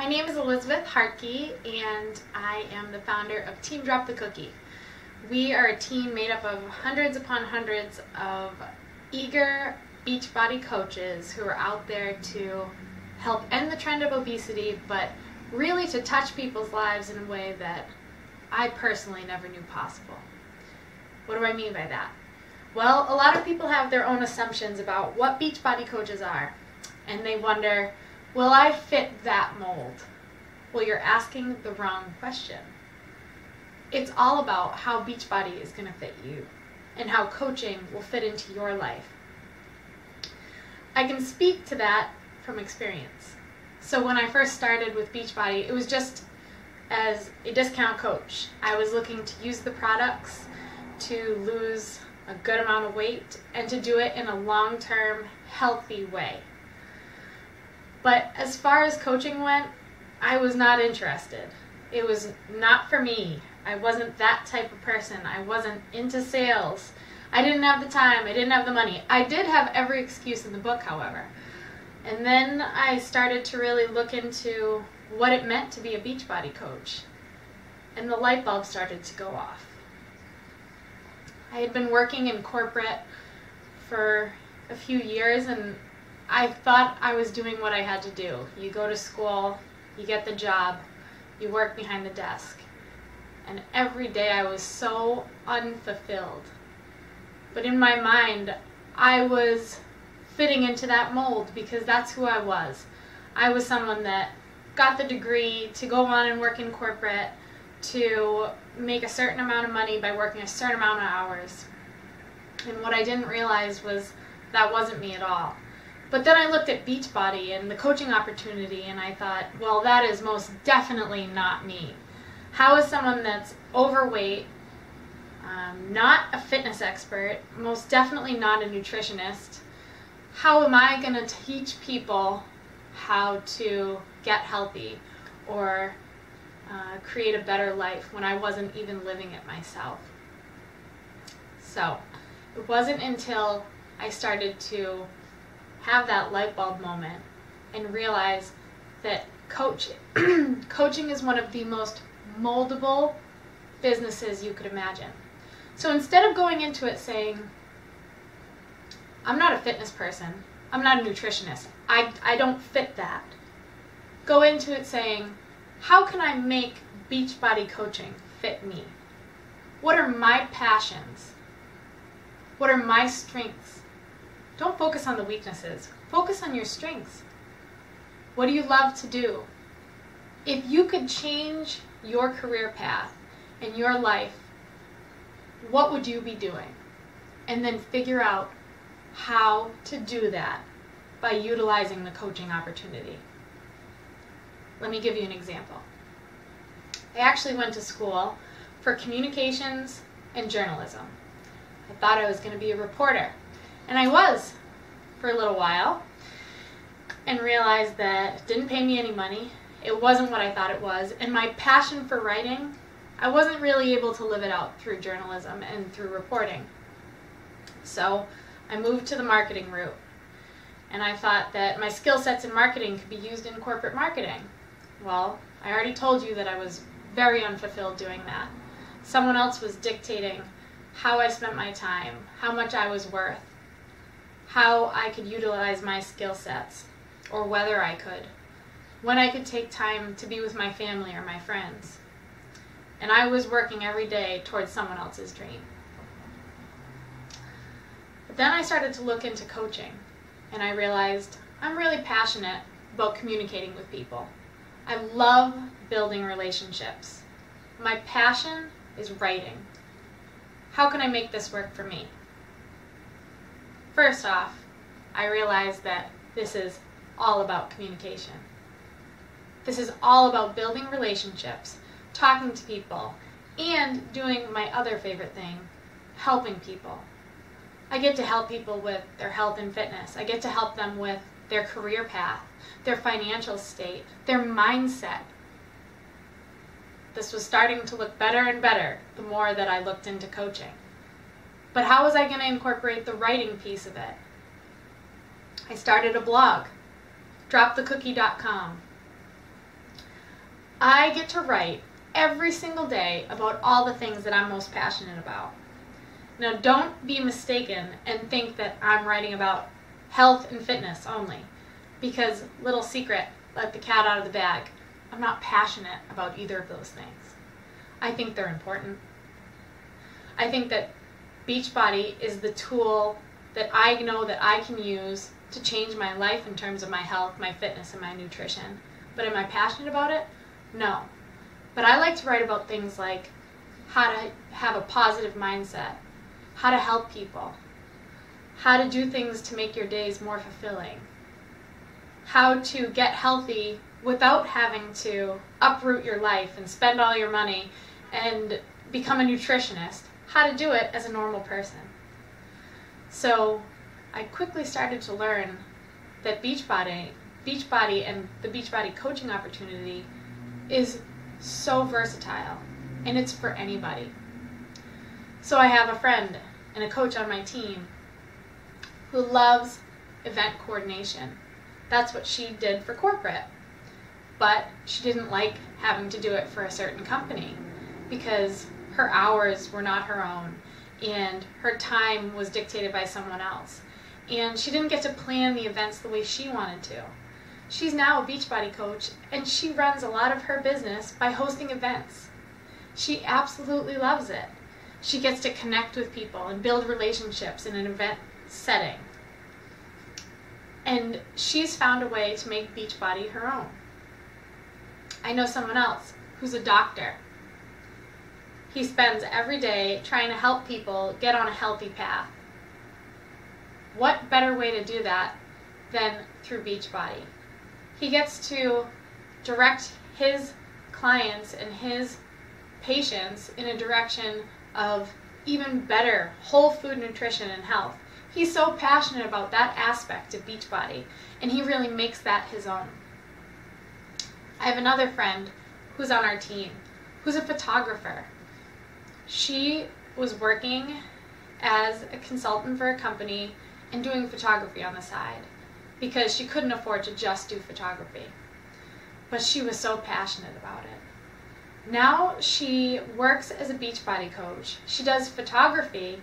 My name is Elizabeth Hartke, and I am the founder of Team Drop the Cookie. We are a team made up of hundreds upon hundreds of eager Beachbody coaches who are out there to help end the trend of obesity, but really to touch people's lives in a way that I personally never knew possible. What do I mean by that? Well, a lot of people have their own assumptions about what Beachbody coaches are, and they wonder, will I fit that mold? Well, you're asking the wrong question. It's all about how Beachbody is going to fit you and how coaching will fit into your life. I can speak to that from experience. So when I first started with Beachbody, it was just as a discount coach. I was looking to use the products to lose a good amount of weight and to do it in a long-term, healthy way. But as far as coaching went, I was not interested. It was not for me. I wasn't that type of person. I wasn't into sales. I didn't have the time. I didn't have the money. I did have every excuse in the book, however. And then I started to really look into what it meant to be a Beachbody coach. And the light bulb started to go off. I had been working in corporate for a few years, and I thought I was doing what I had to do. You go to school, you get the job, you work behind the desk. And every day I was so unfulfilled. But in my mind, I was fitting into that mold because that's who I was. I was someone that got the degree to go on and work in corporate, to make a certain amount of money by working a certain amount of hours. And what I didn't realize was that wasn't me at all. But then I looked at Beachbody and the coaching opportunity, and I thought, well, that is most definitely not me. How is someone that's overweight, not a fitness expert, most definitely not a nutritionist, how am I going to teach people how to get healthy or create a better life when I wasn't even living it myself? So it wasn't until I started to have that light bulb moment and realize that coaching is one of the most moldable businesses you could imagine. So instead of going into it saying, I'm not a fitness person, I'm not a nutritionist, I don't fit that, go into it saying, how can I make Beachbody coaching fit me? What are my passions? What are my strengths? Don't focus on the weaknesses. Focus on your strengths. What do you love to do? If you could change your career path and your life, what would you be doing? And then figure out how to do that by utilizing the coaching opportunity. Let me give you an example. I actually went to school for communications and journalism. I thought I was going to be a reporter. And I was for a little while, and realized that it didn't pay me any money. It wasn't what I thought it was. And my passion for writing, I wasn't really able to live it out through journalism and through reporting. So I moved to the marketing route. And I thought that my skill sets in marketing could be used in corporate marketing. Well, I already told you that I was very unfulfilled doing that. Someone else was dictating how I spent my time, how much I was worth, how I could utilize my skill sets, or whether I could, when I could take time to be with my family or my friends. And I was working every day towards someone else's dream. But then I started to look into coaching, and I realized I'm really passionate about communicating with people. I love building relationships. My passion is writing. How can I make this work for me? First off, I realized that this is all about communication. This is all about building relationships, talking to people, and doing my other favorite thing, helping people. I get to help people with their health and fitness. I get to help them with their career path, their financial state, their mindset. This was starting to look better and better the more that I looked into coaching. But how was I going to incorporate the writing piece of it? I started a blog, dropthecookie.com. I get to write every single day about all the things that I'm most passionate about. Now, don't be mistaken and think that I'm writing about health and fitness only, because little secret, let the cat out of the bag, I'm not passionate about either of those things. I think they're important. I think that Beachbody is the tool that I know that I can use to change my life in terms of my health, my fitness, and my nutrition. But am I passionate about it? No. But I like to write about things like how to have a positive mindset, how to help people, how to do things to make your days more fulfilling, how to get healthy without having to uproot your life and spend all your money and become a nutritionist, how to do it as a normal person. So I quickly started to learn that Beachbody and the Beachbody coaching opportunity is so versatile, and it's for anybody. So I have a friend and a coach on my team who loves event coordination. That's what she did for corporate. But she didn't like having to do it for a certain company because her hours were not her own and her time was dictated by someone else. And she didn't get to plan the events the way she wanted to. She's now a Beachbody coach, and she runs a lot of her business by hosting events. She absolutely loves it. She gets to connect with people and build relationships in an event setting. And she's found a way to make Beachbody her own. I know someone else who's a doctor. He spends every day trying to help people get on a healthy path. What better way to do that than through Beachbody? He gets to direct his clients and his patients in a direction of even better whole food nutrition and health. He's so passionate about that aspect of Beachbody, and he really makes that his own. I have another friend who's on our team who's a photographer. She was working as a consultant for a company and doing photography on the side because she couldn't afford to just do photography. But she was so passionate about it. Now she works as a Beachbody coach. She does photography,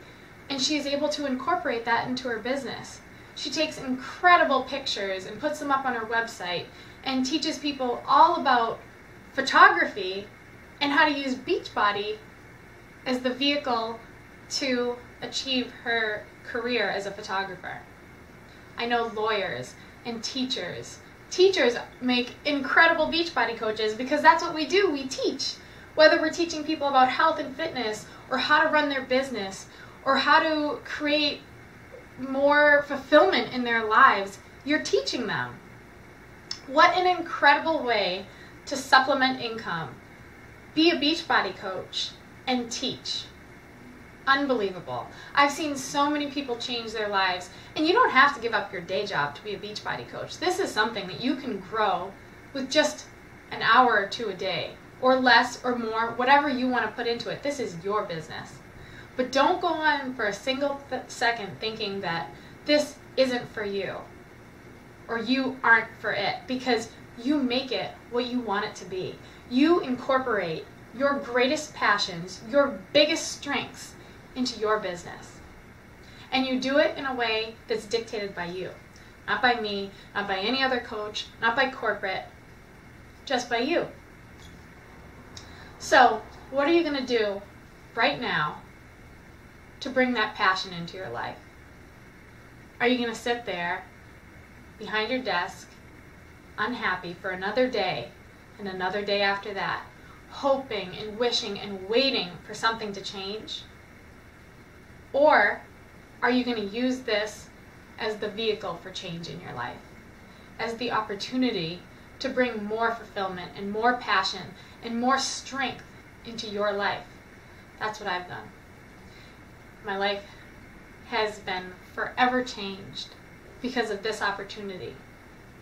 and she is able to incorporate that into her business. She takes incredible pictures and puts them up on her website and teaches people all about photography and how to use Beachbody as the vehicle to achieve her career as a photographer. I know lawyers and teachers. Teachers make incredible Beachbody coaches because that's what we do. We teach. Whether we're teaching people about health and fitness or how to run their business or how to create more fulfillment in their lives, you're teaching them. What an incredible way to supplement income. Be a Beachbody coach and teach. Unbelievable. I've seen so many people change their lives, and you don't have to give up your day job to be a Beachbody coach. This is something that you can grow with just an hour or two a day, or less or more, whatever you want to put into it. This is your business. But don't go on for a single second thinking that this isn't for you, or you aren't for it, because you make it what you want it to be. You incorporate your greatest passions, your biggest strengths into your business. And you do it in a way that's dictated by you. Not by me, not by any other coach, not by corporate, just by you. So, what are you going to do right now to bring that passion into your life? Are you going to sit there behind your desk, unhappy for another day and another day after that, hoping and wishing and waiting for something to change? Or are you going to use this as the vehicle for change in your life, as the opportunity to bring more fulfillment and more passion and more strength into your life? That's what I've done. My life has been forever changed because of this opportunity.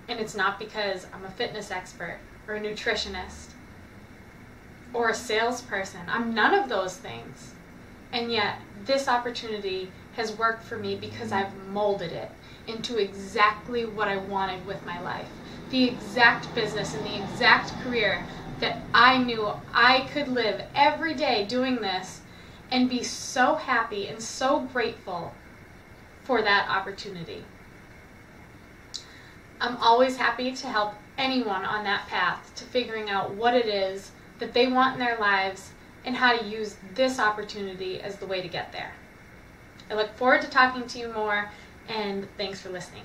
And it's not because I'm a fitness expert or a nutritionist or a salesperson. I'm none of those things. And yet, this opportunity has worked for me because I've molded it into exactly what I wanted with my life. The exact business and the exact career that I knew I could live every day doing this and be so happy and so grateful for that opportunity. I'm always happy to help anyone on that path to figuring out what it is that they want in their lives and how to use this opportunity as the way to get there. I look forward to talking to you more, and thanks for listening.